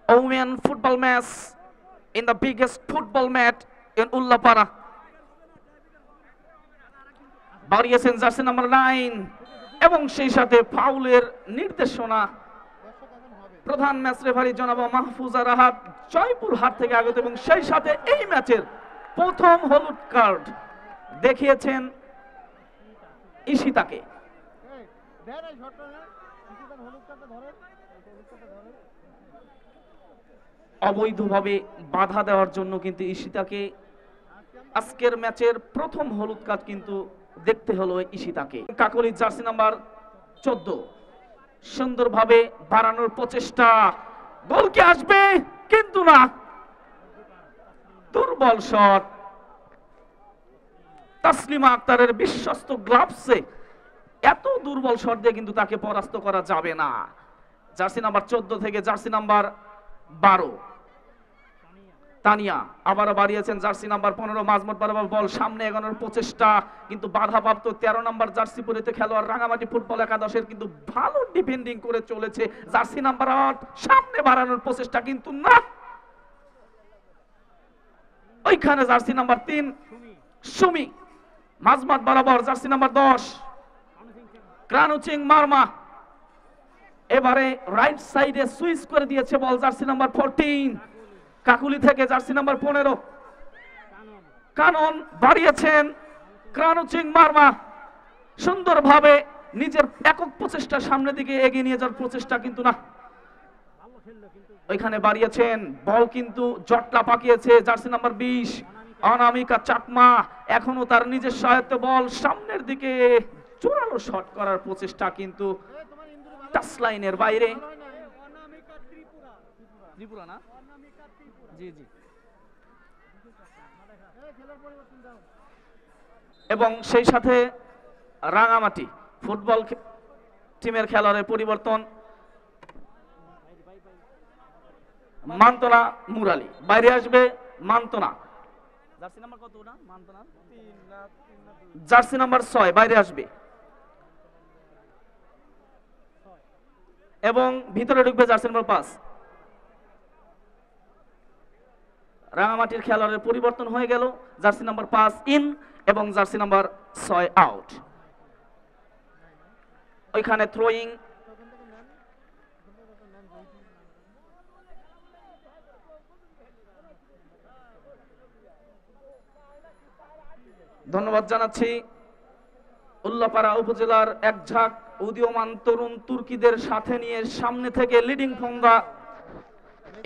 a women football match in the biggest football match in Ullapara. বাড়িয়েছেন জার্সি নাম্বার 9 এবং সেই সাথে ফাউলের নির্দেশনা প্রধান ম্যাচ রেফারি জনাব মাহফুজা রাহাত জয়পুরহাট থেকে আগত, এবং সেই সাথে এই ম্যাচের প্রথম হলুদ কার্ড দেখিয়েছেন ঈশিতাকে। অবৈধভাবে বাধা দেওয়ার জন্য কিন্তু ঈশিতাকে আজকের ম্যাচের প্রথম হলুদ কার্ড কিন্তু দেখতে হলো ঈশিতাকে। কাকলি জার্সি নাম্বার 14 সুন্দরভাবে বাড়ানোর প্রচেষ্টা, গোল কি আসবে, কিন্তু না, দুর্বল শট। তাসলিমা আক্তারের বিশ্বস্ত গ্লাভসে এত দুর্বল শট দিয়ে কিন্তু তাকে পরাস্ত করা যাবে না। জার্সি নাম্বার 14 থেকে জার্সি নাম্বার 12 তানিয়া আবারও বাড়িয়েছেন। জার্সি নাম্বার 15 মাজমত বরাবর বল, সামনে এগোনোর প্রচেষ্টা, কিন্তু বাধাপ্রাপ্ত। 13 নম্বর জার্সি পরিহিত খেলোয়াড় রাঙামাটি ফুটবল একাদশের কিন্তু ভালো ডিফেন্ডিং করে চলেছে। জার্সি নাম্বার 8 সামনে বাড়ানোর প্রচেষ্টা, কিন্তু না, ওইখানে জার্সি নাম্বার 3 সুমি মাজমত বরাবর। জার্সি নাম্বার 10 ক্রানুচিং মারমা এবারে রাইট সাইডে সুইচ করে দিয়েছে বল। জার্সি নাম্বার 14 কাকুলি থেকে জার্সি নাম্বার 15 কানন বাড়িয়েছেন। ক্রানুচিং মারমা সুন্দরভাবে নিজের একক প্রচেষ্টা সামনের দিকে এগিয়ে নিয়ে যাওয়ার প্রচেষ্টা, কিন্তু না, ওইখানে বাড়িয়েছেন বল, কিন্তু জটলা পাকিয়েছে জার্সি নাম্বার 20 অনামিকা চাকমা। এখনো তার নিজের সহায়ত্ব বল, সামনের দিকে জোরালো শট করার প্রচেষ্টা, কিন্তু টাচ লাইনের বাইরে। ত্রিপুরা না, জি জি। এবং সেই সাথে রাঙামাটি ফুটবল টিমের খেলোয়াড়ের পরিবর্তন। মান্তনা মুরালি বাইরে আসবে। মান্তনা জার্সি নাম্বার কত না, মান্তনা জার্সি নাম্বার 6 বাইরে আসবে এবং ভিতরে ঢুকবে জার্সি নাম্বার 5। রাঙামাটির খেলোয়াড়ের পরিবর্তন হয়ে গেল। জার্সি নাম্বার 5 ইন এবং জার্সি নাম্বার 6 আউট। ওইখানে থ্রোয়িং, ধন্যবাদ জানাচ্ছি উল্লাপাড়া উপজেলার এক ঝাঁক উদীয়মান তরুণ তুর্কিদের সাথে নিয়ে সামনে থেকে leading from the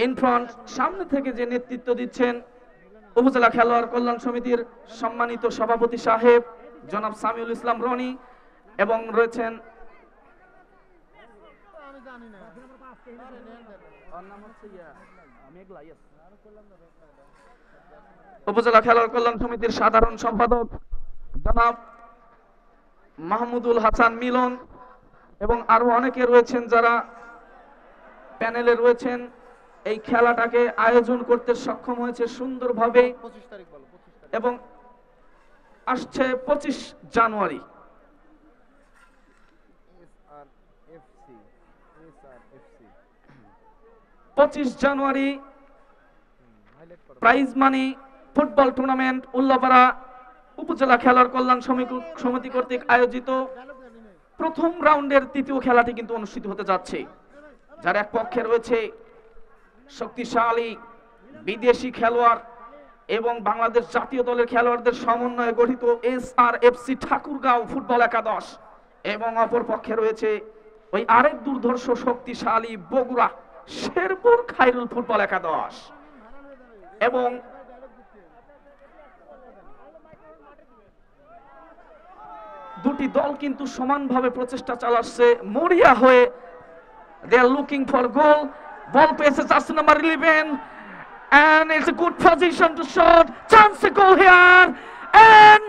in front, সামনে থেকে যে নেতৃত্ব দিচ্ছেন উপজেলা খেলোয়াড় কল্যাণ সমিতির সম্মানিত সভাপতি সাহেব জনাব সামিউল ইসলাম রনি, এবং রয়েছেন উপজেলা খেলোয়াড় কল্যাণ সমিতির সাধারণ সম্পাদক জনাব মাহমুদুল হাসান মিলন, এবং আরো অনেকে রয়েছেন যারা প্যানেলে রয়েছেন। এই খেলাটাকে আয়োজন করতে সক্ষম হয়েছে সুন্দরভাবে, এবং আসছে 25 January. 25 January prize money football tournament Ullapara উপজেলা খেলোয়াড় কল্যাণ সমিতি কর্তৃক আয়োজিত প্রথম রাউন্ডের তৃতীয় খেলাটি কিন্তু অনুষ্ঠিত হতে যাচ্ছে, যার এক পক্ষে রয়েছে শক্তিশালী বিদেশি খেলোয়াড় এবং বাংলাদেশ জাতীয় দলের খেলোয়াড়দের সমন্বয়ে গঠিত SRFC ঠাকুরগাঁও ফুটবল একাদশ, এবং অপর পক্ষে রয়েছে ওই আরেক দুর্ধর্ষ শক্তিশালী বগুড়া শেরপুর খায়রুল ফুটবল একাদশ। এবং দুটি দল কিন্তু সমানভাবে প্রচেষ্টা চালাচ্ছে, মরিয়া হয়ে। They are looking for goal. Ball passes just number 11, and it's a good position to shot. Chance to goal here, and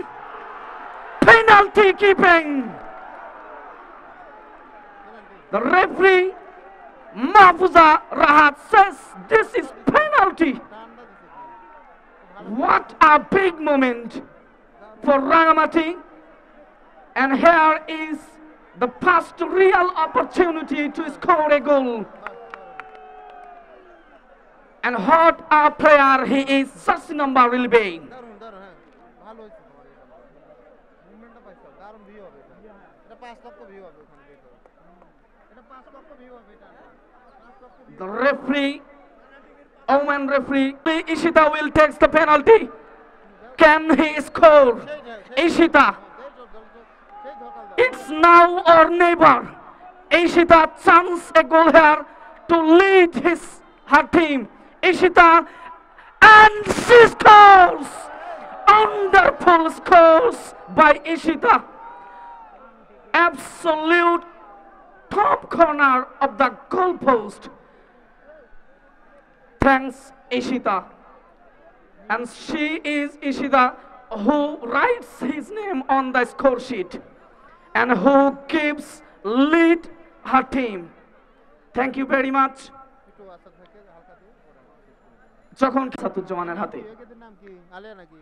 penalty keeping. The referee Mahfuza Rahat says this is penalty. What a big moment for Rangamati. And here is the past real opportunity to score a goal. And what a player he is, just number 11. দারুণ দারুণ, হ্যাঁ ভালো হয়েছে তোমার এটা, মুভমেন্টটা পাইছো, দারুণ view হবে এটা 5 লক্ষ ভিউ হবে ওখানে দেখো, এটা 5 লক্ষ ভিউ হবে, এটা 5 লক্ষ view. The referee, Oman referee Ishita will take the penalty. Can he score? Ishita, it's now or never. Ishita chance a goal here to lead her team. Ishita, and she scores! Wonderful scores by Ishita. Absolute top corner of the goal post. Thanks Ishita. And she is Ishita who writes his name on the score sheet and who gives lead her team. Thank you very much. একটু আসাদ থেকে হালকা দিয়ে যখন সাতুজ্জামানের হাতে এদের নাম কি? আলিয়া নাকি?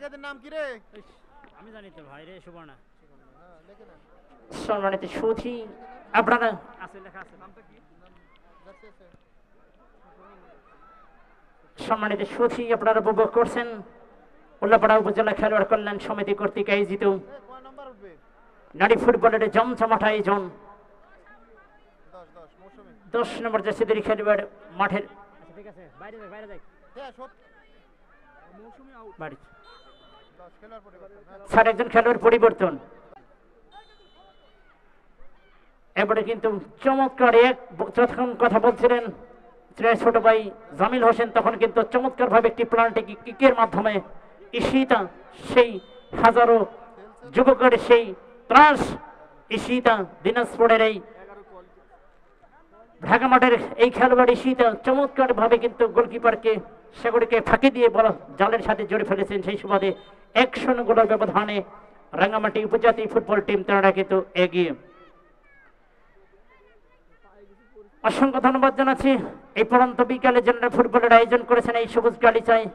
এদের নাম কি রে? আমি জানি তো ভাই রে, সুবর্ণা। হ্যাঁ লেখে না, সম্মানিত সুধী, আপনারা আছে লেখা আছে, নামটা কি? যাচ্ছে আছে। সম্মানিত সুধী, আপনারা উপভোগ করছেন উল্লাপাড়া উপজেলা খেলোয়াড় কল্যাণ সমিতি কর্তৃক আয়োজিত কয় নাম্বার উঠবে? নারী ফুটবলের জমজমাট আয়োজন। 10 মৌসুমী। 10 নম্বর জার্সিধারী খেলোয়াড় মাঠের, ঠিক আছে বাইরে যাই হ্যাঁ মৌসুমী আউট। বাড়ি 10 খেলার পরিবর্তন, হ্যাঁ স্যার একজন খেলোয়াড় পরিবর্তন। এবারে কিন্তু চমৎকার যখন কথা বলছিলেন ছোট ভাই জামিল হোসেন, তখন কিন্তু চমৎকার ভাবে একটি প্লান্টিং কিকের মাধ্যমে ঈশিতা সেই হাজারো যুবকের সেই ত্রাস, ঈশিতা দিনাজপুরের এই ঢাকা মাঠের এই খেলোয়াড় ঈশিতা চমৎকার ভাবে কিন্তু গোলকিপারকে সেগুলিকে ফাঁকি দিয়ে বড় জালের সাথে জড়ে ফেলেছেন। সেই সুবাদে 100 গোলের ব্যবধানে রাঙ্গামাটি উপজাতি ফুটবল টিম তারা কিন্তু এগিয়ে। অসংখ্য ধন্যবাদ জানাচ্ছি এই পড়ন্ত বিকালে জেনারেল ফুটবলের আয়োজন করেছেন এই সবুজ গালিচায়।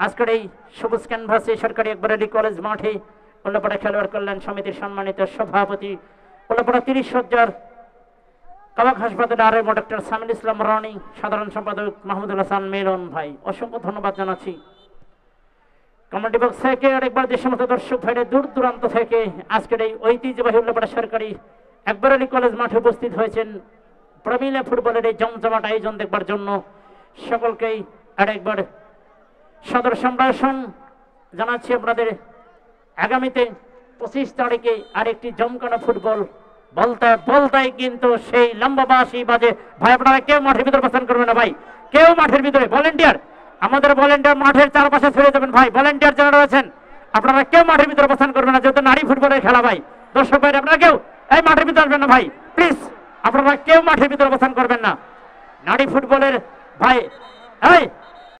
আজকের এই সবুজ ক্যানভাসে সরকারি একবারালি কলেজ মাঠে উল্লাপাড়া খেলোয়াড় কল্যাণ সমিতির সম্মানিত সভাপতি, উল্লাপাড়া 30 সজ্জার কাবাক হাসপাতাল আর ডক্টর সামিল ইসলাম রনি, সাধারণ সম্পাদক মাহমুদুল হাসান মিলন ভাই, অসংখ্য ধন্যবাদ জানাচ্ছি। কমিটি বক্স থেকে আরেকবার দেশের মতো দর্শক ভাইরা দূর দূরান্ত থেকে আজকের এই ঐতিহ্যবাহী উল্লাপাড়া সরকারি একবারালি কলেজ মাঠে উপস্থিত হয়েছেন প্রমিলা ফুটবলের এই জমজমাট আয়োজন দেখবার জন্য। সকলকেই আরেকবার সদর সম্ভাষণ জানাচ্ছি আপনাদের। আগামীতে 25 তারিখে আরেকটি জমকানো ফুটবল বলতে বলতে কিন্তু সেই লম্বা বাঁশি বাজে। ভাই আপনারা কেউ মাঠের ভিতরে অবস্থান করবেন না ভাই, কেউ মাঠের ভিতরে, ভলেন্টিয়ার আমাদের ভলেন্টিয়ার মাঠের চারপাশে ছেড়ে যাবেন ভাই। ভলেন্টিয়ার যারা রয়েছেন আপনারা কেউ মাঠের ভিতরে অবস্থান করবেন না, যেহেতু নারী ফুটবলের খেলা ভাই। দর্শক ভাই আপনারা কেউ এই মাঠের ভিতরে আসবেন না ভাই, প্লিজ আপনারা কেউ মাঠের ভিতরে অবস্থান করবেন না। নারী ফুটবলের ভাই এই